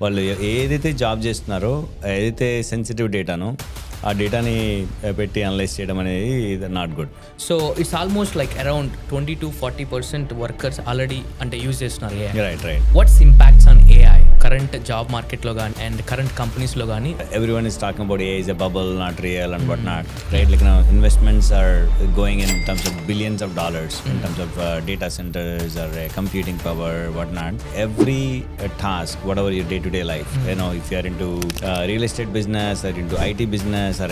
వాళ్ళు ఏదైతే జాబ్ చేస్తున్నారో, ఏదైతే సెన్సిటివ్ డేటానో ఆ డేటాని పెట్టి అనలైజ్ చేయడం అనేది not good. So it's almost like around 20-40% workers already అంటే యూజ్ చేస్తున్నారు AI. Right. What's impacts on AI current job మార్కెట్లో కానీ అండ్ కరెంట్ కంపెనీస్లో కానీ? Everyone is talking about AI is a bubble, not real and whatnot, right? Like now investments are going in terms of billions of dollars in terms of data centers or computing power, whatnot. Every task, whatever your day-to-day life, you know, if you are into real estate business or into IT business or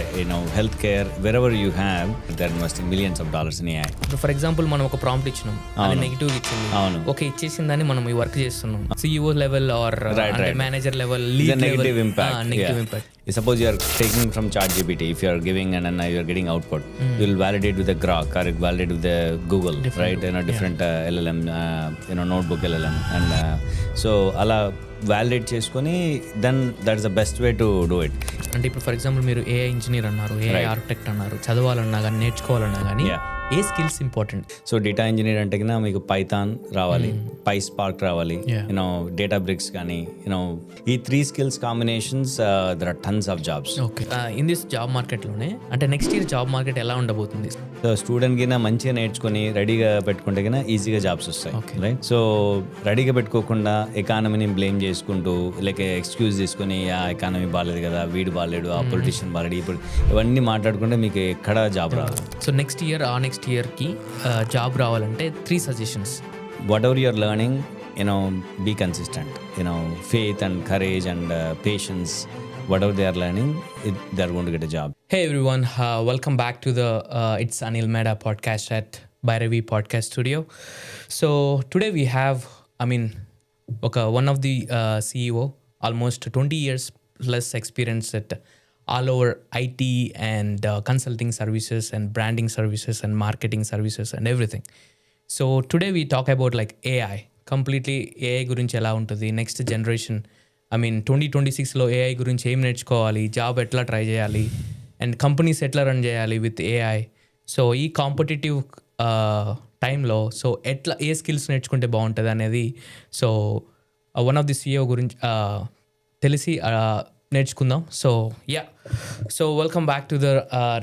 healthcare, wherever you have, they're investing millions of dollars in AI. For example మనం ఒక prompt ఇచ్చినాం, అది negative ఇచ్చింది, okay ఇచ్చేసిందని మనం ఈ work చేస్తున్నాం, CEO level or manager level, lead negative level, impact. Negative impact. Suppose you are taking from ChatGPT, if you are giving and then you are getting output, you will validate with the Grok or validate with the Google, right? Different LLM, notebook LLM, and so ala validate చేసుకొని then that's the best way to do it. అంటే ఇప్పుడు for example మీరు AI engineer అన్నారు, AI architect అన్నారు, చదవాలన్నా కానీ నేర్చుకోవాలన్నా కానీ ఏ skills important? So data engineer అంటే కన్నా మీకు పైథాన్ రావాలి, PySpark రావాలి, డేటా బ్రిక్స్ కానీ, ఈ 3 skills combinations, there are tons of jobs. Okay, in this job మార్కెట్లోనే అంటే నెక్స్ట్ ఇయర్ జాబ్ మార్కెట్ ఎలా ఉండబోతుంది? సో స్టూడెంట్ కింద మంచిగా నేర్చుకొని రెడీగా పెట్టుకుంటే కన్నా ఈజీగా జాబ్స్ వస్తాయి, రైట్? సో రెడీగా పెట్టుకోకుండా ఎకానమీని బ్లేమ్ చేసుకుంటూ లేక ఎక్స్క్యూజ్ తీసుకొని ఆ ఎకానమీ బాగాలేదు కదా, వీడు బాగాలేడు, ఆ పొలిటీషియన్ బాగాలేడు, ఇప్పుడు ఇవన్నీ మాట్లాడుకుంటే మీకు ఎక్కడ జాబ్ రాదు. సో నెక్స్ట్ ఇయర్కి జాబ్ రావాలంటే 3 suggestions. Whatever you're learning, be consistent. Faith and courage and patience, whatever they are learning, they're going to get a job. Hey everyone, welcome back to the it's Anil Meda Podcast at Bhairavi Podcast Studio. So today we have, one of the CEO, almost 20 years plus experience at all over IT and consulting services and branding services and marketing services and everything. So today we talk about like AI, completely AI గురించి ఎలా ఉంటుంది, next generation 2026లో AI గురించి ఏం నేర్చుకోవాలి, job ఎట్లా try చేయాలి, and companies ఎట్లా run చేయాలి విత్ AI. సో ఈ కాంపిటేటివ్ టైంలో సో ఎట్లా ఏ స్కిల్స్ నేర్చుకుంటే బాగుంటుంది అనేది so one of the CEO గురించి తెలిసి నేర్చుకుందాం. So welcome back to the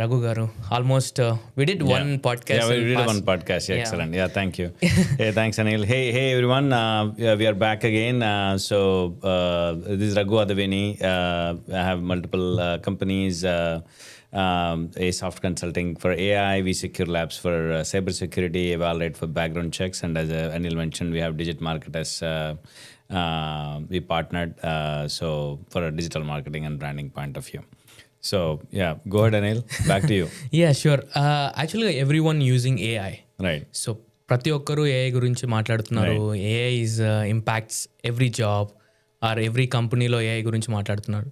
Raghu garu. Almost we did one podcast. Yeah, we did one podcast. Yeah, excellent. Yeah, thank you. Hey, thanks Anil. Hey everyone. We are back again. This is Raghu Adaveni. I have multiple companies. A soft consulting for AI, we secure labs for cyber security, evaluate for background checks, and as Anil mentioned, we have Digit Market as we partnered so for a digital marketing and branding point of view. So yeah, go ahead Anil, back to you. Yeah, sure. Actually everyone using AI, right? So ప్రతి ఒక్కరు AI గురించి మాట్లాడుతున్నారు. AI is impacts every job or every కంపెనీలో AI గురించి మాట్లాడుతున్నారు.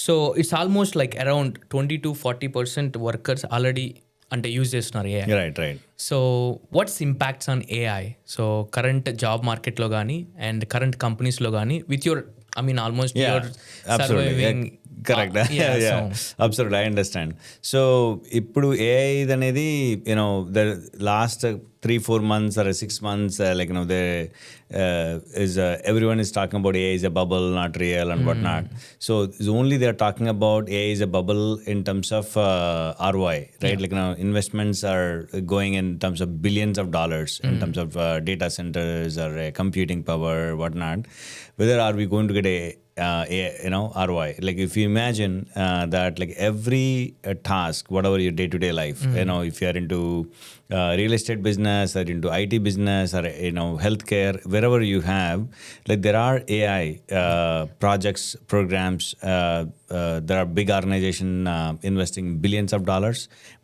So it's almost like around 20-40% workers already అంటే use చేస్తున్నారు AI. Right. So what's impacts on AI? So current job మార్కెట్లో కానీ అండ్ కరెంట్ కంపెనీస్లో కానీ with your almost your surviving. Correct. Absolutely, I understand. So ఇప్పుడు AI అనేది the last 3-4 months or 6 months, everyone is talking about AI is a bubble, not real and whatnot. So only they are talking about AI is a bubble in terms of ROI, right? Investments are going in terms of billions of dollars in terms of data centers or computing power, whatnot. Whether are we going to get a ROI? Like if you imagine that like every task, whatever your day-to-day life, if you are into real estate business or into IT business or healthcare, wherever you have, like there are AI projects, programs. There are big organizations investing billions of dollars.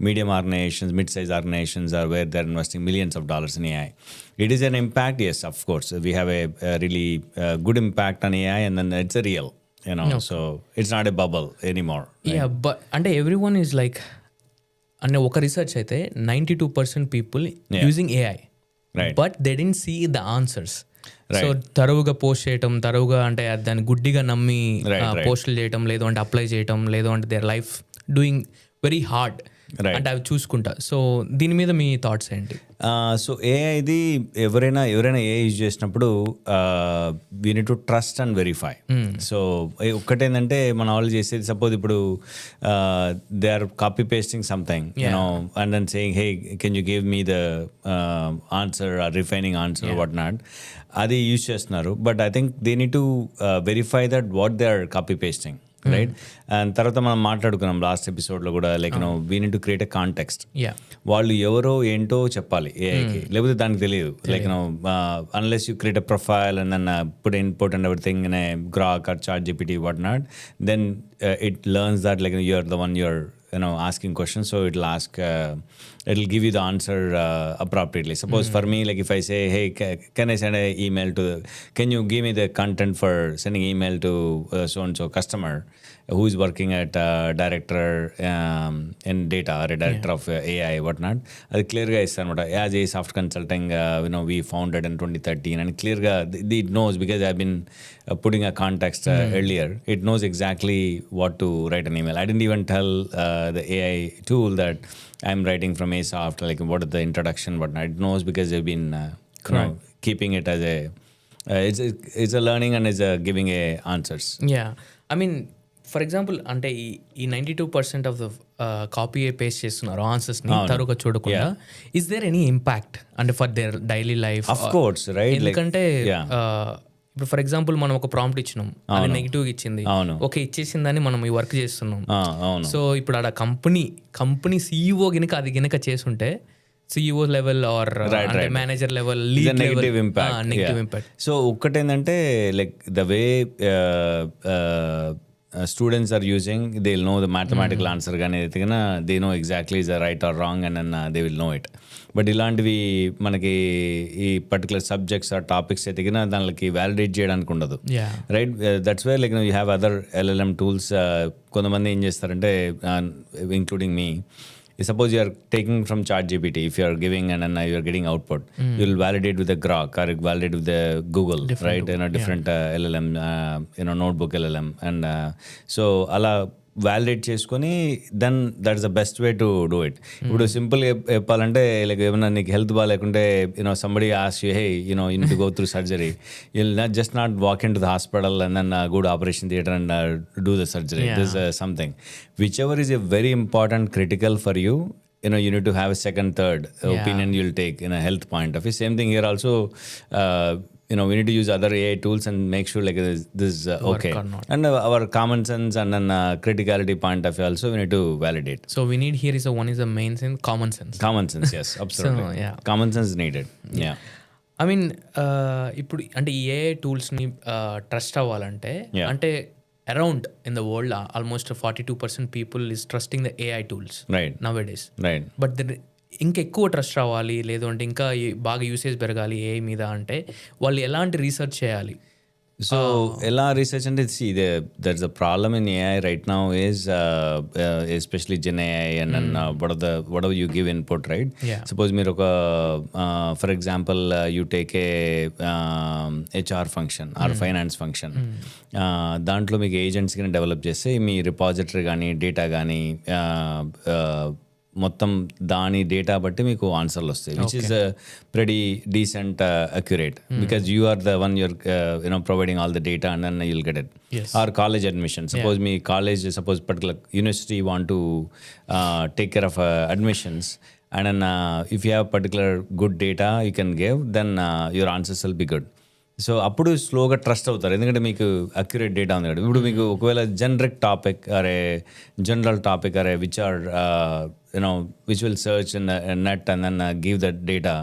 Medium organizations, mid-sized organizations are where they're investing millions of dollars in AI. It is an impact, yes, of course. We have a really good impact on AI, and then it's a real, so it's not a bubble anymore. Right? Yeah, but and everyone is like, and ఒక research అయితే 92% people using AI, but they don't see the answers. So తరువుగా post చేయటం, తరువుగా అంటే దాన్ని గుడ్డిగా నమ్మి పోస్టులు చేయటం, లేదు అంటే అప్లై చేయటం, లేదు అంటే their life doing very hard అంటే అవి చూసుకుంటా. సో దీని మీద మీ థాట్స్ ఏంటి? సో ఏఐది ఎవరైనా ఏఐ యూజ్ చేసినప్పుడు we need to trust and verify. So ఒక్కటేంటంటే మన వాళ్ళు చేసేది, సపోజ్ ఇప్పుడు they are copy pasting something and then saying hey can you give me the answer refining answer what not, అది యూజ్ చేస్తున్నారు. But I think they need to verify that what they are copy pasting, right? And తర్వాత మనం మాట్లాడుకున్నాం last ఎపిసోడ్లో కూడా, like we need to create a context. వాళ్ళు ఎవరో ఏంటో చెప్పాలి ఏఐకి, లేకపోతే దానికి తెలియదు. Like unless you create a profile and then put and everything in a Grok or ChatGPT whatnot, then it learns that like you're the one you're asking questions, so it'll give you the answer appropriately. Suppose for me, like if I say, hey, can I send an email can you give me the content for sending email to so and so customer who is working at director in data or a director of AI whatnot, అది క్లియర్గా ఇస్తాను అనమాట. As a soft consulting we founded in 2013, and క్లియర్గా it knows because I've been putting a context earlier. It knows exactly what to write an email. I didn't even tell the AI tool that I'm writing from ASoft, like what is the introduction, whatnot. It knows because they've been keeping it as a it's a learning and it's giving a answers. Yeah, I mean, for example అంటే ఈ 92% of the copy paste చేస్తున్నారు ఆన్సర్స్ని తరువుగా చూడకుండా. Is there any impact అంటే for their daily life? Of course, right. ఎందుకంటే ఇప్పుడు for example మనం ఒక prompt ఇచ్చినాం, అది నెగిటివ్ ఇచ్చింది, ఓకే ఇచ్చేసిందని మనం ఈ వర్క్ చేస్తున్నాం. సో ఇప్పుడు ఆడ కంపెనీ CEO గినక చేసుంటే, CEO level or manager level negative impact. So ఒక్కటేంటంటే like the way students are using, they'll know the mathematical answer కానీ అయితే కన్నా they know exactly is right or wrong and then they will know it. But ఇలాంటివి మనకి ఈ particular subjects are topics అయితే కన్నా దానికి వ్యాలిడేట్ చేయడానికి ఉండదు, right? That's way like you have other LLM tools. కొంతమంది ఏం చేస్తారంటే, including me, suppose you are taking from ChatGPT, if you are giving and then you are getting output, you will validate with the Grok or validate with the Google, right? Different LLM, notebook LLM, and so ala validate చేసుకొని then that is the best way to do it. ఇప్పుడు simple చెప్పాలంటే, like ఏమైనా నీకు health బాగాలేకుంటే somebody asks you, hey, you need to go through surgery, you'll not walk into the hospital and then go to operation theater and do the surgery. This is something whichever is a very important, critical for you, you need to have a second, third opinion you'll take in a health point of view. Same thing here also. We need to use other AI tools and make sure like this is okay. And our common sense and then criticality point of view also we need to validate. So we need here is one is the main sense, common sense. Common sense, yes, absolutely. So, common sense is needed. Yeah. I mean, ఇప్పుడు అంటే ఈ AI టూల్స్ని trust అవ్వాలంటే, అంటే around in the world almost 42% people is trusting the AI tools nowadays. Right. But ఇంకా ఎక్కువ trust రావాలి, లేదు అంటే ఇంకా బాగా యూసేజ్ పెరగాలి ఏఐ మీద అంటే వాళ్ళు ఎలాంటి రీసెర్చ్ చేయాలి? సో ఎలా రీసెర్చ్ అంటే, see there's a problem in AI right now is especially Gen AI and then whatever you give input, right? Suppose మీరు ఒక for example you take a HR function or finance function, దాంట్లో మీకు agents కానీ develop చేస్తే మీ repository కానీ data కానీ మొత్తం దాని డేటా బట్టి మీకు ఆన్సర్లు వస్తాయి, which is pretty decent, accurate, because you are the one you're providing all the data and then you'll get it. Or college admission, suppose me college, suppose particular university want to take care of admissions, and then if you have particular good data you can give, then your answers will be good. So అప్పుడు స్లోగా trust అవుతారు, ఎందుకంటే మీకు accurate data ఉంది కదా. ఇప్పుడు మీకు ఒకవేళ జనరిక్ టాపిక్ అరే జనరల్ టాపిక్ అరే which are which will search in the net and then give that data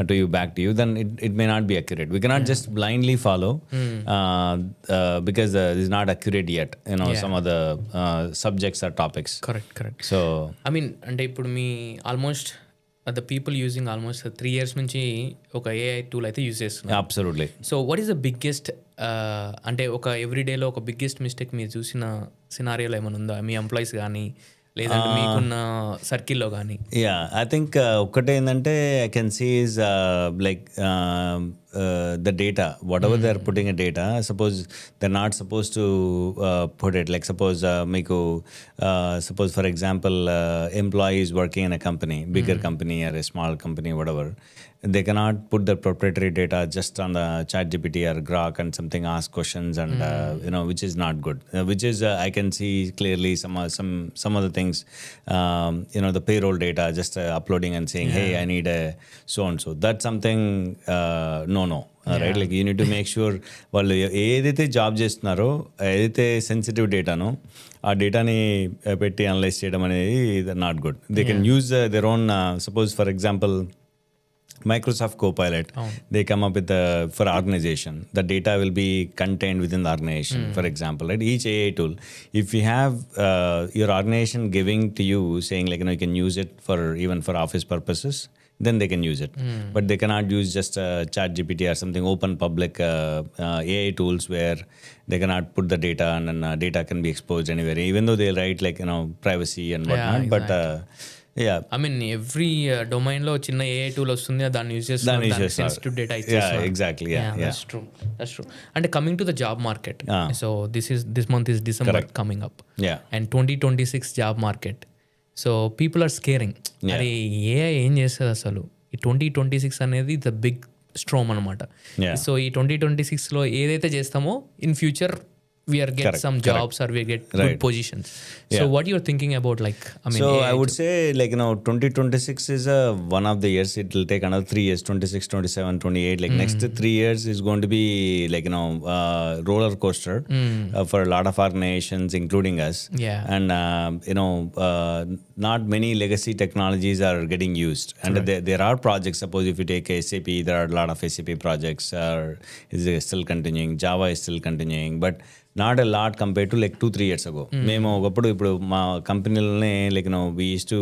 to you back to you, then it may not be accurate. We cannot just blindly follow because it is not accurate yet, some of the subjects or topics. Correct. So I mean, అంటే ఇప్పుడు మీ almost the people using almost 3 years నుంచి ఒక AI tool అయితే use చేస్తున్నారు. Absolutely. So what is the biggest అంటే ఒక ఎవ్రీడేలో ఒక బిగ్గెస్ట్ మిస్టేక్ మీరు చూసిన సినారియోలో ఏమైనా ఉందా మీ ఎంప్లాయీస్ కానీ లేదంటే మీకున్న సర్కిల్లో కానీ? ఐ థింక్ ఒక్కటే ఏంటంటే I can see is like the data, whatever they're putting a data, suppose they're not supposed to put it, like suppose suppose for example, employee is working in a company, bigger company or a small company, whatever. They cannot put the proprietary data just on the ChatGPT or Grok and something ask questions and which is not good. Which is I can see clearly some of the things. The payroll data just uploading and saying, hey, I need a so and so. That's something no. Right, like you need to make sure వాళ్ళు ఏదైతే job చేస్తున్నారో ఏదైతే sensitive డేటానో ఆ డేటాని పెట్టి analyse చేయడం అనేది not good. They can use there own suppose for example Microsoft Copilot, they come up with for organization, the data will be contained within the organization, for example, right? Each AI tool, if you have your organization giving to you saying like, you can use it for even for office purposes, then they can use it. But they cannot use just ChatGPT or something open public AI tools where they cannot put the data and then data can be exposed anywhere, even though they write like, privacy and whatnot. Exactly. But yeah, I mean every domain lo chinna AI tool vastundi దాన్ని use చేస్తున్నారు, దాని sensitive data ఇచ్చేస్తున్నారు. Exactly. That's true. And coming to the job market, so this month is December coming up, and 2026 job market, so people are scaring, అరే AI ఏం చేస్తుంది అసలు. ఈ 2026 అనేది ద బిగ్ స్ట్రోమ్ అనమాట. సో ఈ 2026లో ఏదైతే చేస్తామో in future we are get some jobs or we get good positions. So what you're thinking about, like, I mean, I would say like 2026 is one of the years. It will take another 3 years, 26, 27, 28, like next 3 years is going to be like roller coaster for a lot of organizations including us. And not many legacy technologies are getting used, and there are projects. Suppose if you take SAP, there are a lot of SAP projects is still continuing. Java is still continuing, but not a lot compared to like 2-3 years ago. మేము ఒకప్పుడు ఇప్పుడు మా కంపెనీలోనే like we used to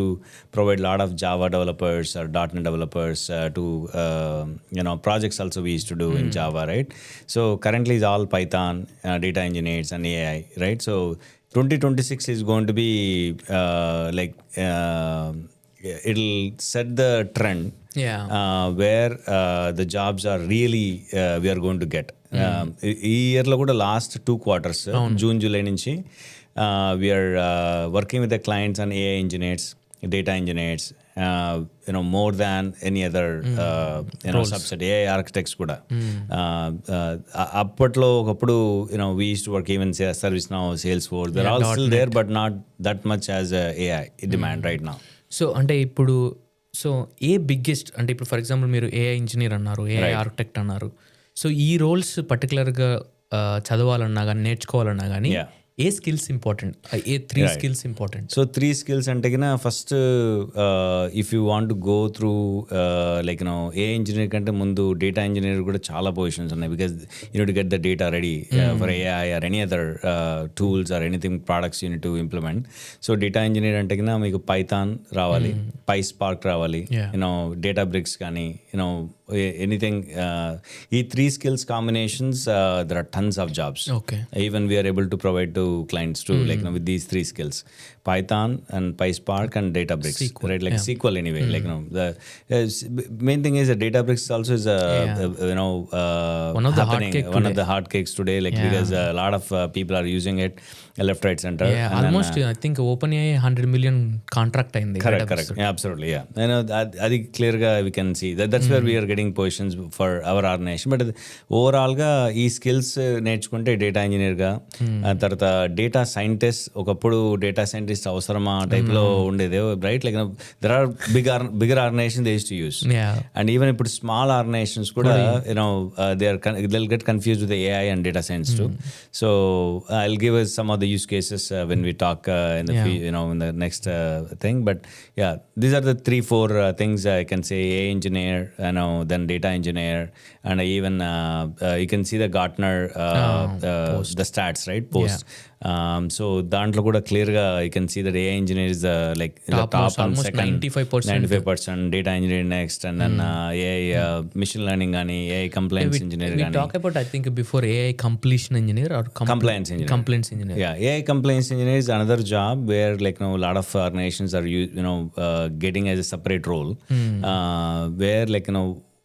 provide a lot of Java developers or .NET developers to projects also we used to do in Java, right? So currently it's all Python, data engineers and AI, right? So 2026 is going to be it'll set the trend where the jobs are really we are going to get. ఈ ఇయర్లో కూడా last 2 quarters June July నుంచి we're working with the clients and AI engineers, data engineers, more than any other subset, AI architects కూడా. అప్పట్లో ఒకప్పుడు we used to work even ServiceNow, Salesforce, they're all still there but not that much as AI demand right now. So అంటే ఇప్పుడు a biggest అంటే ఇప్పుడు for example మీరు AI engineer అన్నారు, AI architect అన్నారు. సో ఈ రోల్స్ పర్టికులర్గా చదవాలన్నా కానీ నేర్చుకోవాలన్నా కానీ ఏ స్కిల్స్ ఇంపార్టెంట్, ఏ 3 స్కిల్స్ ఇంపార్టెంట్? సో 3 స్కిల్స్ అంటే first if you want to go through like A engineer కంటే ముందు డేటా ఇంజనీర్ కూడా చాలా పొజిషన్స్ ఉన్నాయి. Because you need to get the data ready for AI or any other tools or anything products you need to implement. So data engineer అంటే మీకు Python రావాలి, PySpark రావాలి, data bricks కానీ anything. ఈ 3 skills combinations, there are tons of jobs. Even we are able to provide to clients too, like with these 3 skills, Python and PySpark and Databricks, SQL. Right? Like SQL anyway. Like the main thing is that Databricks also is one of the hot cakes today. Like because a lot of people are using it left, right, center. Almost then, I think OpenAI $100 million contract అయింది. Correct. Yeah, absolutely. Yeah, అది clear గా we can see that's where we are getting positions for our organization. But overall గా ఈ skills నేర్చుకుంటే data engineer గా, తర్వాత data scientist, ఒకప్పుడు data scientist అవసరమా టైప్ లో ఉండేది, right? Like there are bigger organisation they use to use, and even ఇప్పుడు స్మాల్ ఆర్గనైజేషన్స్ కూడా they'll get confused with the AI and data science too. So I'll give us some of the use cases when we talk in the in the next thing. But yeah, these are the 3-4 things I can say: AI engineer, then data engineer, and even you can see the Gartner the stats, right? Post. So దాంట్లో కూడా క్లియర్గా you can see that AI engineer is like top and second 95%, data engineer next, and then AI machine learning కానీ, AI compliance engineer కానీ. Talk about I think before AI completion engineer or compliance engineer. Yeah, AI compliance engineer is another job where like a lot of organizations are getting as a separate role, where like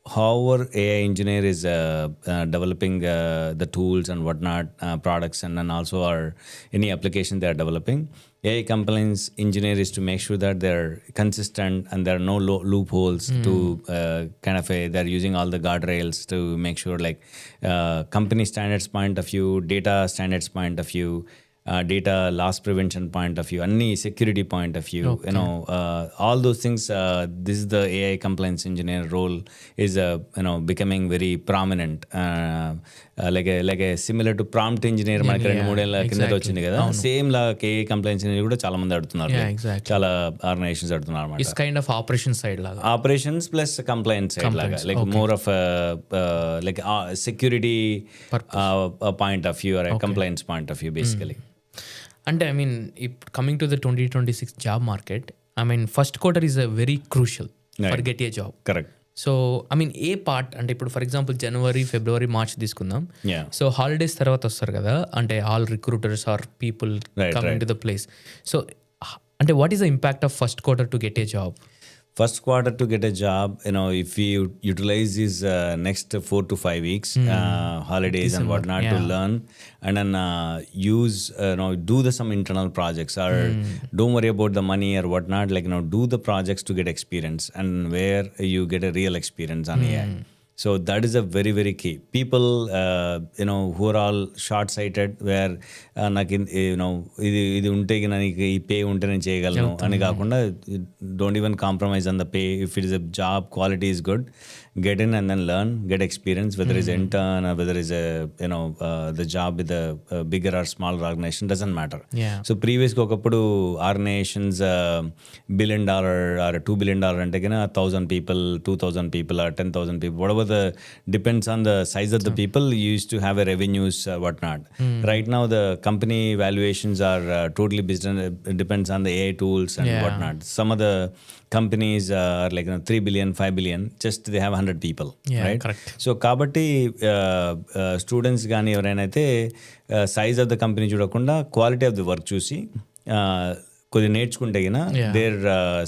however AI engineer is developing the tools and whatnot, products, and then also our any application they are developing, AI compliance engineer is to make sure that they're consistent and there are no loopholes to kind of they're using all the guardrails to make sure like company standards point of view, data standards point of view, data loss prevention point of view, any security point of view, all those things. This is the AI compliance engineer role is becoming very prominent, like a similar to prompt engineer మనకి 2-3 ఏళ్ళ కిందట వచ్చింది కదా, same లా AI compliance engineer కూడా చాలా మంది అడుగుతున్నారు, చాలా ఆర్గనైజేషన్స్ అడుగుతున్నారు అన్నమాట. It's kind of operation side లాగా, ఆపరేషన్స్ ప్లస్ కంప్లైంట్ సైడ్ లాగా, like more of like security point of view or compliants point of view basically. అంటే I mean coming to the 2026 job market, I mean first quarter is a very crucial for get a job. Correct. So I mean a part అంటే ఇప్పుడు for example జనవరి, ఫిబ్రవరి, March తీసుకుందాం. So holidays తర్వాత వస్తారు కదా, అంటే all recruiters are people coming to the place. So అంటే what is the impact of first quarter to get a job? First quarter to get a job, if we utilize these next 4 to 5 weeks, holidays and whatnot to learn, and then use, do some internal projects, or don't worry about the money or whatnot, like, do the projects to get experience, and where you get a real experience on AI. So that is a very, very key. People, who are all short-sighted, where నాకు ఇది ఉంటే నాకు ఈ pay ఉంటే నేను చేయగలను అని కాకుండా, don't even compromise on the pay. If it is a job, quality is good, get in and then learn, get experience, whether it's intern or whether it's the job with a bigger or smaller organization, doesn't matter. So previous ఒకప్పుడు organizations $1 billion or $2 billion అంటే కన్నా 1,000 people, 2,000 people or 10,000 people, whatever depends on the size of the people, you used to have a revenues whatnot. Right now the company valuations are totally business, depends on the AI tools and whatnot. Some of the companies are like 3 billion, 5 billion, just they have 100 people, right? Correct. So కాబట్టి students కానీ ఎవరైనా అయితే size of the company చూడకుండా quality of the work చూసి కొద్దిగా నేర్చుకుంటే గినా their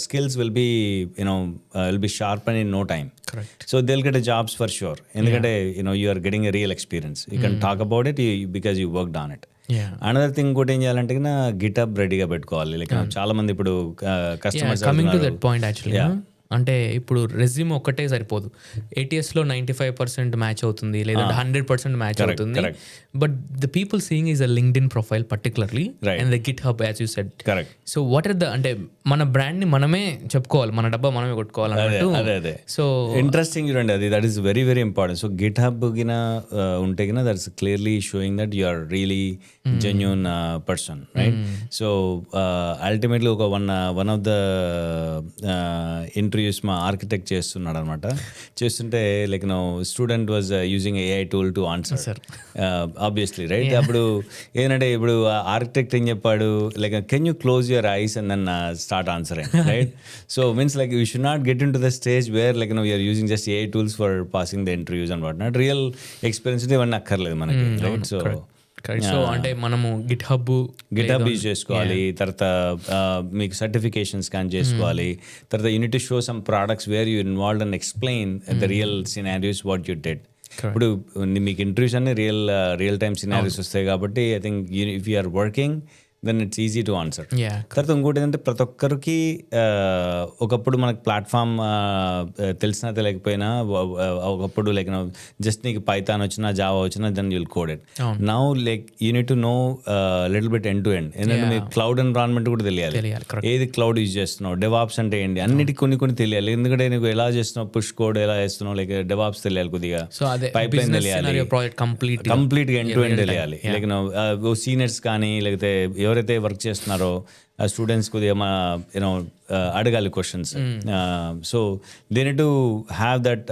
skills will be sharp and in no time. So they will get a jobs for sure, ఎందుకంటే you are getting a real experience. You can talk about it because you worked on it. Another thing ఇంకోటి ఏం చేయాలంటే get-up రెడీగా పెట్టుకోవాలి. Like చాలా మంది ఇప్పుడు customers coming to that point actually, అంటే ఇప్పుడు రెజ్యూమ్ ఒక్కటే సరిపోదు. ATSలో 95% మ్యాచ్ అవుతుంది, లేదంటే 100% మ్యాచ్ అవుతుంది. But the people seeing is a LinkedIn profile particularly and the GitHub as you said. So what are the, అంటే మన బ్రాండ్ ని మనమే చెప్పుకోవాలి, మన డబ్బా మనమే కొట్టుకోవాలి అన్నట్టు. అదే సో ఇంట్రెస్టింగ్ చూడండి, అది that is very very important. So GitHub గిన ఉంటే గిన that's clearly showing that you are really genuine person, right? So ultimately ఒక వన్ ఆఫ్ ద ఇంటర్వ్యూస్ మా ఆర్కిటెక్ట్ చేస్తున్నాడు అనమాట. చేస్తుంటే like student was using AI tool to answer, obviously, right? అప్పుడు ఏంటంటే ఇప్పుడు ఆర్కిటెక్ట్ ఏం చెప్పాడు, like can you close your eyes and then start answering, right? So means like you should not get in to the stage where like you're using just AI tools for passing the interviews and what not. Real experience ఇవన్నీ అక్కర్లేదు మనకి, right? So అంటే మనము GitHub use చేసుకోవాలి. తర్వాత మీకు certification scan చేసుకోవాలి. తర్వాత you need to show some products where you involved and explain the real scenarios what you did. ఇప్పుడు మీకు ఇంటర్వ్యూస్ అన్ని రియల్ టైమ్ సినారియోస్ వస్తాయి కాబట్టి I think if you are working then it's easy to answer. తర్వాత ఇంకోటి ఏంటంటే ప్రతి ఒక్కరికి ఒకప్పుడు మనకు ప్లాట్ఫామ్ తెలిసినా తెలియకపోయినా, ఒకప్పుడు లైక్ జస్ట్ నీకు పైథాన్ వచ్చినా జావా వచ్చినా then you'll code it. Now like you need to know little bit end to end. ఎందుకంటే మీకు క్లౌడ్ ఎన్విరాన్మెంట్ కూడా తెలియాలి, ఏది క్లౌడ్ యూజ్ చేస్తున్నావు, డెవాప్స్ అంటే ఏంటి, అన్నిటికి కొన్ని తెలియాలి. ఎందుకంటే నీకు ఎలా చేస్తున్నావు, పుష్ కోడ్ ఎలా చేస్తున్నావు, లైక్ డెవాప్స్ తెలియాలి కొద్దిగా, పైప్ లైన్ తెలియాలి, కంప్లీట్గా ఎండ్ టు ఎండ్ తెలియాలి. లైక్ సీనియర్స్ కానీ లేకపోతే ఎవరైతే వర్క్ చేస్తున్నారో ఆ స్టూడెంట్స్ కొద్దిగా అడగాలి questions. So they need to have that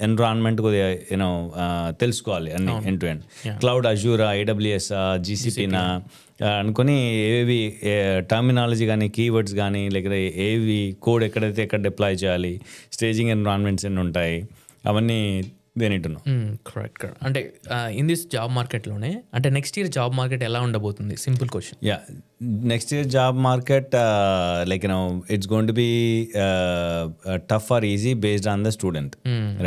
environment కొద్దిగా తెలుసుకోవాలి అన్ని end to end. Cloud, Azure, AWS, GCPనా అనుకొని ఏవి టర్మినాలజీ కానీ కీవర్డ్స్ కానీ లేకపోతే ఏవి కోడ్ ఎక్కడ డిప్లాయ్ చేయాలి, స్టేజింగ్ ఎన్విరాన్మెంట్స్ ఎన్ని ఉంటాయి, అవన్నీ they need to know. Correct. అంటే ఇన్ దిస్ జాబ్ మార్కెట్లోనే అంటే నెక్స్ట్ ఇయర్ జాబ్ మార్కెట్ ఎలా ఉండబోతుంది? Simple question. Yeah, next year job market like it's going to be tough or easy based on the student,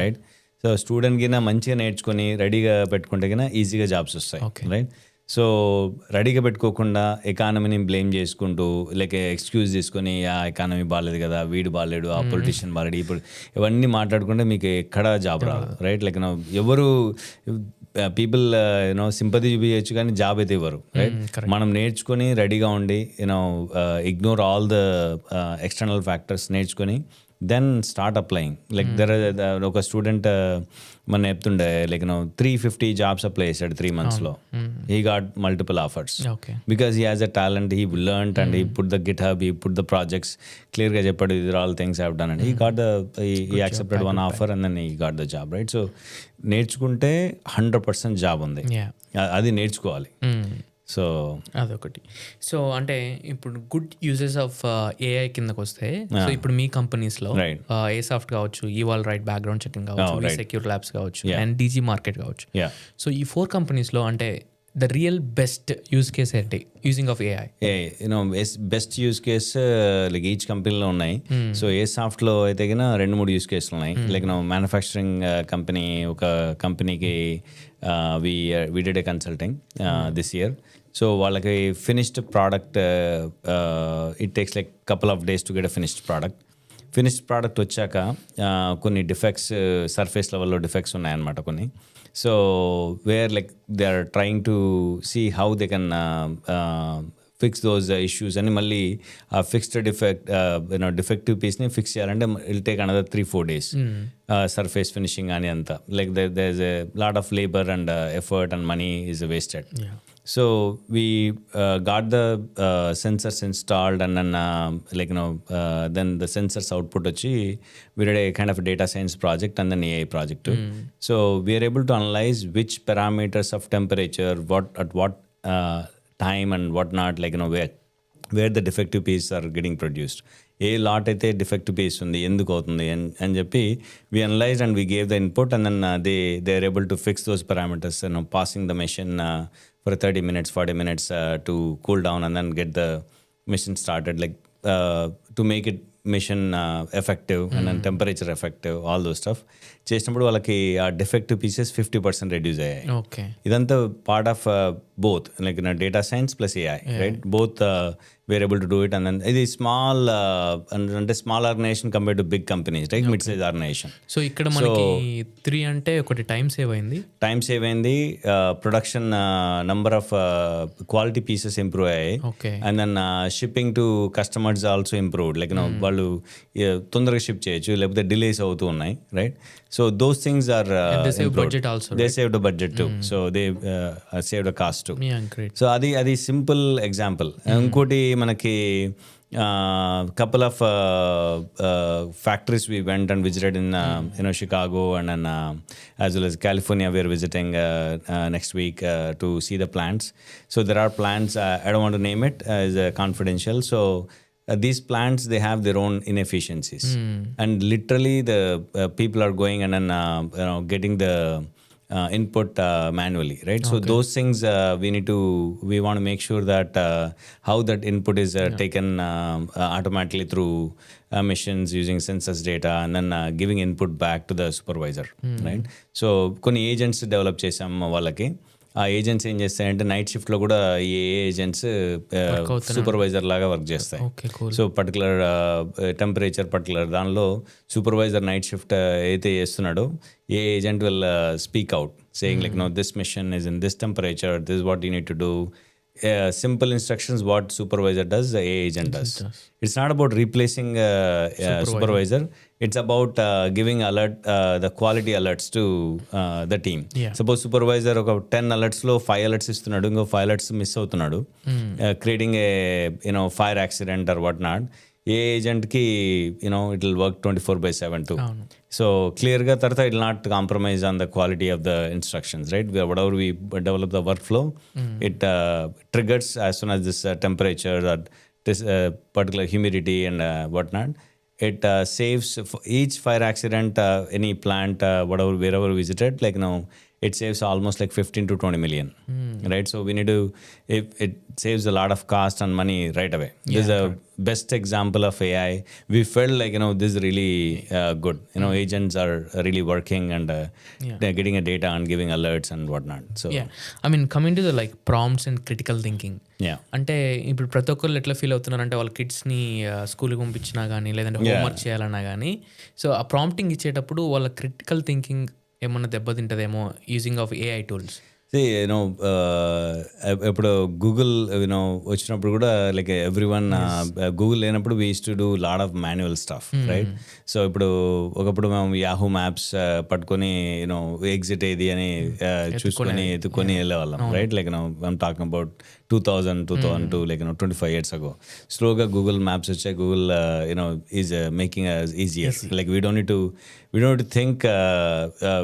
right? So student కింద మంచిగా నేర్చుకొని రెడీగా పెట్టుకుంటే కింద ఈజీగా జాబ్స్ వస్తాయి, రైట్? సో రెడీగా పెట్టుకోకుండా ఎకానమీని బ్లేమ్ చేసుకుంటూ లేక ఎక్స్క్యూజ్ తీసుకొని ఆ ఎకానమీ బాగాలేదు కదా, వీడు బాగాలేడు, ఆ పొలిటీషియన్ బాగాలేడు, ఇప్పుడు ఇవన్నీ మాట్లాడుకుంటే మీకు ఎక్కడ జాబ్ రాదు, రైట్? లైక్ ఎవరు పీపుల్ సింపతి చూపించచ్చు కానీ జాబ్ అయితే ఇవ్వరు, రైట్? మనం నేర్చుకొని రెడీగా ఉండి ignore all the external factors నేర్చుకొని దెన్ స్టార్ట్ అప్లయింగ్. లైక్ ఒక స్టూడెంట్ మన చెప్తుండే లైక్ 350 జాబ్స్ అప్లై చేశాడు 3 monthsలో. He got multiple offers because he has a talent, he learned and he put the GitHub, he put the projects, క్లియర్గా చెప్పాడు ఇది all things have done and he got he accepted one offer and then he got the job, right? So నేర్చుకుంటే 100% job ఉంది, అది నేర్చుకోవాలి. So అదొకటి. So అంటే ఇప్పుడు గుడ్ యూజెస్ ఆఫ్ ఏఐ కిందకు వస్తే, సో ఇప్పుడు మీ కంపెనీస్లో ఏ సాఫ్ట్ కావచ్చు, ఈవాల్ రైట్ బ్యాక్గ్రౌండ్ చెకింగ్ కావచ్చు, సెక్యూర్ ల్యాబ్స్ కావచ్చు, అండ్ డీజీ మార్కెట్ కావచ్చు. సో ఈ 4 కంపెనీస్లో అంటే the real best use case ఏంటి using of AI? Best use case like each కంపెనీలో ఉన్నాయి. సో ఏ సాఫ్ట్లో అయితే కన్నా 2-3 యూజ్ కేసులు ఉన్నాయి. లైక్ మ్యానుఫ్యాక్చరింగ్ కంపెనీ, ఒక కంపెనీకి we did a consulting this year. So వాళ్ళకి finished product, it takes like couple of days to get a finished product. Finished product వచ్చాక కొన్ని డిఫెక్ట్స్, సర్ఫేస్ లెవెల్లో డిఫెక్ట్స్ ఉన్నాయన్నమాట కొన్ని. So where like they are trying to see how they can fix those issues అని మళ్ళీ ఆ fixed defective పీస్ని fix చేయాలంటే will take another 3-4 days. Surface finishing అని అంతా like there is a lot of labor and effort and money is wasted. So we got the sensors installed and then then the sensors output వచ్చి we did a kind of a data science project and then AI project too. So we are able to analyze which parameters of temperature, at what time and what not, like where the defective pieces are getting produced. A lot అయితే defective piece ఉంది, ఎందుకు అవుతుంది అని చెప్పి we analyzed and we gave the input and then they are able to fix those parameters, passing the machine for 30 minutes, 40 minutes to cool down and then get the machine started, like to make it mission effective and then temperature effective, all those stuff చేసినప్పుడు వాళ్ళకి ఆ defective pieces 50% reduce అయ్యాయి. ఇదంతా part of both like data science plus AI, right? Both were able to do it. And ఇది small అంటే small organisation compare to big companies, right? Mid size organisation. So ఇక్కడ మనకి 3 అంటే ఒకటి time save అయింది, production number of quality pieces improve అయ్యాయి, and then shipping to customers also improved. Like వాళ్ళు తొందరగా షిప్ చేయొచ్చు, లేకపోతే డిలేస్ అవుతూ ఉన్నాయి, right? So those things are they save budget also, they saved the budget too. So they saved the cost too. Yeah, great. So adi simple example. Inkoti manaki couple of factories we went and visited in Chicago and then as well as California. We are visiting next week to see the plants. So there are plants, I don't want to name it as confidential. So these plants, they have their own inefficiencies and literally the people are going and then getting the input manually, right? So those things we want to make sure that how that input is taken automatically through machines using census data and then giving input back to the supervisor, right? So కొన్ని agents develop చేసాం వాళ్ళకి. ఆ agents ఏం చేస్తాయంటే night షిఫ్ట్లో కూడా ఈ agents supervisor లాగా వర్క్ చేస్తాయి. సో పర్టికులర్ టెంపరేచర్ పర్టికులర్ దానిలో సూపర్వైజర్ నైట్ షిఫ్ట్ అయితే చేస్తున్నాడో a agent will speak out saying like this machine is in this temperature, this what you need to do. Simple instructions what supervisor does, the agent does. It's not about replacing supervisor. It's about giving alert, the quality alerts to the team. Suppose supervisor ఒక 10 alerts లో 5 alerts ఇస్తున్నాడు, ఇంకో 5 alerts miss అవుతున్నాడు, creating a fire accident or what not. A ఏజెంట్కి it will work 24/7 too. So క్లియర్గా తర్వాత it not compromise on the quality of the instructions, right? whatever we develop the workflow, it triggers as soon as this temperature or this particular humidity and what not, it saves for each fire accident, any plant, whatever, wherever visited, like, it saves almost like 15 to 20 million, right? So we need to, if it saves a lot of cost and money right away. This is a best example of AI. We felt like, this is really good. Agents are really working and they're getting a data and giving alerts and whatnot. So I mean, coming to the like prompts and critical thinking. yeah. అంటే ఇప్పుడు ప్రతి ఒక్కళ్ళు ఎట్లా feel అవుతున్నారంటే వాళ్ళ కిడ్స్ని స్కూల్కి పంపించినా కానీ లేదంటే హోంవర్క్ చేయాలన్నా కానీ సో ఆ ప్రాంప్టింగ్ ఇచ్చేటప్పుడు వాళ్ళ క్రిటికల్ థింకింగ్ ఏమన్నా దెబ్బతింటదేమో యూజింగ్ ఆఫ్ ఏఐ టూల్స్. ఇప్పుడు గూగుల్ వచ్చినప్పుడు కూడా లైక్ ఎవ్రీవన్ గూగుల్ లేనప్పుడు we use to do lot of manual stuff, right? So ఇప్పుడు ఒకప్పుడు మేము యాహూ మ్యాప్స్ పట్టుకొని ఎగ్జిట్ ఏది అని చూసుకొని ఎత్తుకొని వెళ్ళేవాళ్ళం, right? Like I'm talking about 2002 like 25 years ago. Slowగా గూగుల్ మ్యాప్స్ వచ్చాయి. Google is making easier. Like we don't need to think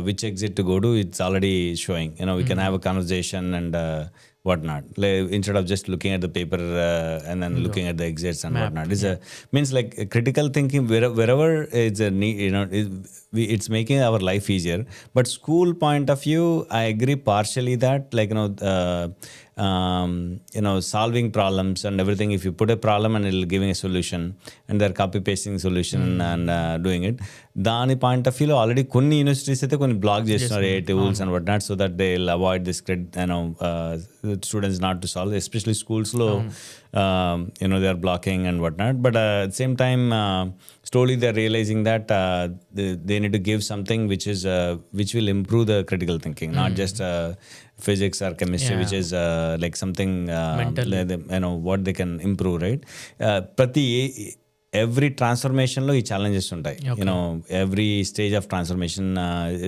which exit to go to. It's already showing. We can have a conversation and whatnot. Instead of just looking at the paper and then looking at the exits and whatnot. It's means like critical thinking wherever it's a need. It's making our life easier. But school point of view, I agree partially that like solving problems and everything. If you put a problem and it'll giving a solution and they're copy pasting solution and doing it. దాని point of వ్యూలో already కొన్ని universities అయితే కొన్ని block చేస్తున్నారు AI tools and what not, so that they will avoid this students not to solve, especially స్కూల్స్లో they are blocking and what not. But at the same time slowly they're realizing that they need to give something which will improve the critical thinking, not just physics or chemistry, which is like something what they can improve, right? Every transformation lo ee challenges untai. Every stage of transformation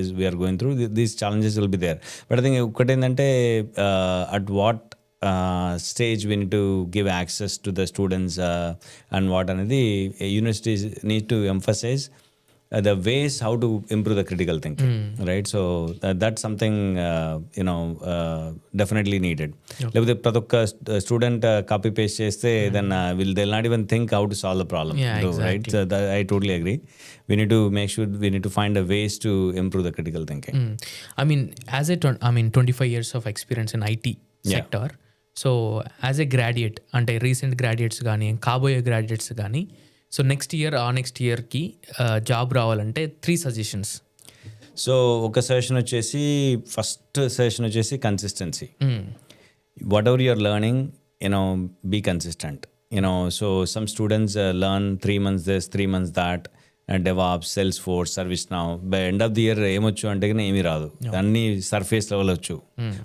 is we are going through, these challenges will be there. But I think okate endante at what stage we need to give access to the students and what anedi universities need to emphasize the ways how to improve the critical thinking, right? So that's something definitely needed. Lebode prati okka student copy paste cheste then they'll not even think how to solve the problem, right? So I totally agree. We need to make sure we need to find a ways to improve the critical thinking. I mean, as 25 years of experience in IT sector. So as a graduate అంటే recent graduates కానీ కాబోయే graduates కానీ so next ఇయర్కి job రావాలంటే 3 suggestions. So ఒక suggestion వచ్చేసి first suggestion వచ్చేసి consistency. Whatever you're learning be consistent. So some students learn 3 months this 3 months that, DevOps, Salesforce, ServiceNow. By end of the year ఏమొచ్చు అంటే ఏమీ రాదు, అన్నీ సర్ఫేస్ లెవెల్ వచ్చు,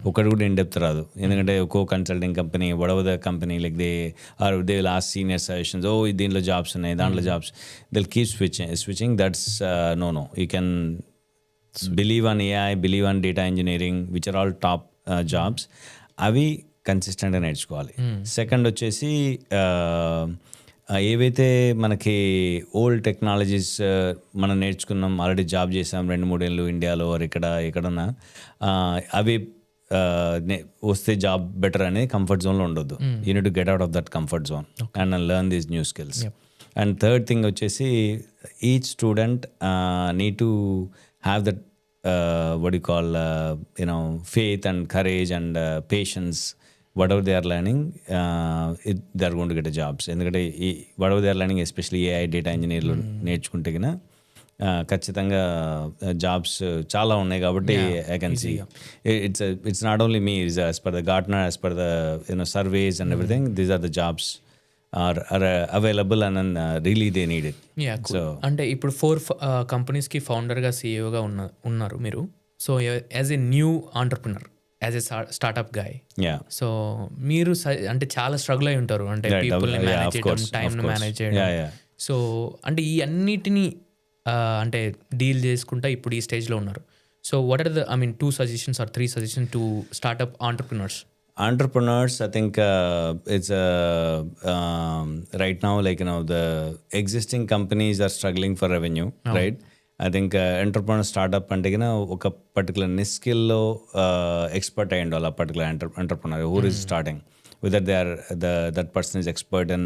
ఒకటి కూడా ఇన్ డెప్త్ రాదు. ఎందుకంటే ఒక్కో consulting company whatever the company like they will ask senior suggestions, దీంట్లో జాబ్స్ ఉన్నాయి, దాంట్లో jobs, they'll keep switching. That's no you can believe on AI, believe on data engineering, which are all top jobs. అవి కన్సిస్టెంట్గా నేర్చుకోవాలి. Second వచ్చేసి ఏవైతే మనకి old technologies మనం నేర్చుకున్నాం, ఆల్రెడీ జాబ్ చేసాం 2-3 ఏళ్ళు ఇండియాలో ఎక్కడున్నా, అవి వస్తే జాబ్ బెటర్ అనేది కంఫర్ట్ జోన్లో ఉండొద్దు. You need to get out of that comfort zone and learn these new skills. And third thing వచ్చేసి each student need to have that what you call faith and courage and patience. Whatever they are learning, they are going to get a jobs. ఎందుకంటే whatever they are learning, especially AI data engineerలు నేర్చుకుంటే కన్నా ఖచ్చితంగా jobs చాలా ఉన్నాయి. కాబట్టి I can see it's not only me, it's as per the Gartner, as per the surveys and everything, these are the jobs are available and really they need it. Cool. So అంటే ఇప్పుడు 4 కంపెనీస్కి ఫౌండర్గా సీఈఓగా ఉన్నారు మీరు. So as a new entrepreneur, as a startup guy, so మీరు అంటే చాలా struggle అయి ఉంటారు, అంటే పీపుల్ని మేనేజ్ చేయడం, టైంని మేనేజ్ చేయడం. సో అంటే ఈ అన్నిటినీ అంటే డీల్ చేసుకుంటా ఇప్పుడు ఈ స్టేజ్లో ఉన్నారు. So what are the 2 suggestions or 3 suggestions to startup entrepreneurs? I think it's right now, like the existing companies are struggling for revenue, right? I think entrepreneur startup అంటే ఒక పర్టికులర్ నిష్ స్కిల్లో ఎక్స్పర్ట్ అయ్యి ఉండాలి. ఆ particular entrepreneur who is starting, whether they are that person is expert in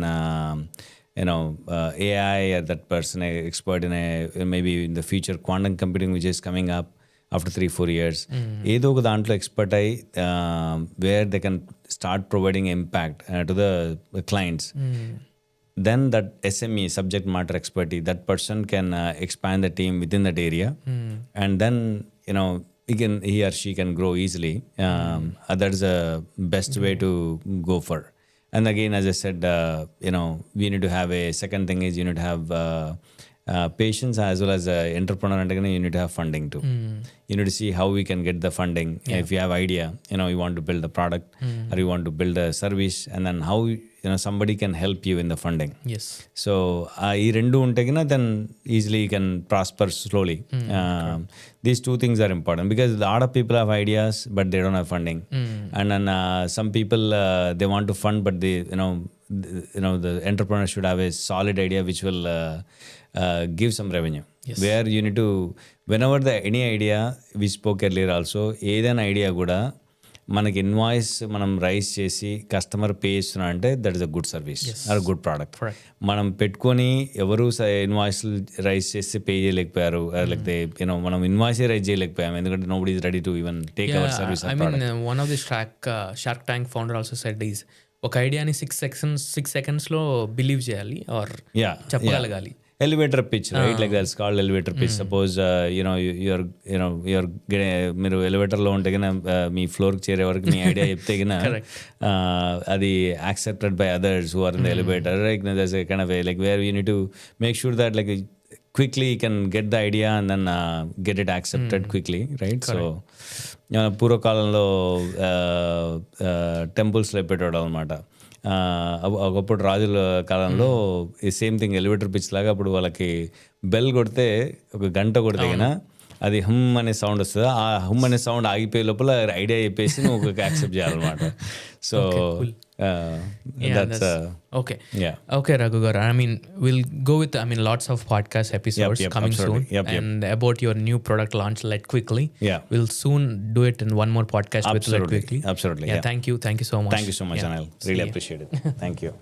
AI or that person expert in maybe in the future quantum computing which is coming up after 3-4 years. ఏదో ఒక దాంట్లో expert అయ్యి where they can start providing impact to the clients. Then that SME, subject matter expertise, that person can expand the team within that area, and then he or she can grow easily. That is the best way to go for. And again, as I said, we need to have a second thing is you need to have patience as well as entrepreneur, and you need to have funding too. You need to see how we can get the funding. If you have idea, you want to build a product or you want to build a service, and then how somebody can help you in the funding. Yes. So ee rendu unte gina then easily you can prosper slowly. These two things are important because a lot of people have ideas but they don't have funding. And then some people they want to fund but they the entrepreneur should have a solid idea which will give some revenue. Yes. Where you need to whenever any idea, we spoke earlier also, ఏదైనా idea కూడా మనకి invoice మనం rise చేసి customer pay చేస్తున్నా అంటే that is a good service or good product. మనం పెట్టుకొని ఎవరు ఇన్వాయిస్ రైజ్ చేసి పే చేయలేకపోయారు, లేకపోతే మనం ఇన్వాయిస్ రైజ్ చేయలేకపోయాం ఎందుకంటే nobody is ready to even take our service. I mean, one of the Shark Tank founder also said is ఒక ఐడియాని 6 seconds లో బిలీవ్ చేయాలి ఆర్ చెప్పగలగాలి. Elevator pitch, right? Like that's called elevator pitch. Suppose you are మీరు ఎలివేటర్లో ఉంటే కన్నా మీ ఫ్లోర్కి చేరే వరకు మీ ఐడియా చెప్తే కన్నా అది accepted by others who are in the elevator. Like that's a kind of like where you need to make sure that like quickly you can get the idea and then get it accepted quickly, right? Correct. So పూర్వకాలంలో టెంపుల్స్లో పెట్టాడు అనమాట. ఒకప్పుడు రాజుల కాలంలో ఈ same thing elevator pitch లాగా అప్పుడు వాళ్ళకి బెల్ కొడితే ఒక గంట కొడితే కన్నా అది హమ్ అనే సౌండ్ వస్తుంది. ఆ హమ్ అనే సౌండ్ ఆగిపోయే లోపల ఐడియా చెప్పేసి నువ్వు యాక్సెప్ట్ చేయాలన్నమాట. So Okay, Raghu garu. I mean, we'll go with lots of podcast episodes coming soon. And about your new product launch, like quickly. We'll soon do it in one more podcast with like quickly. Absolutely. Thank you so much. Thank you so much, Anil. Really appreciate it. Thank you.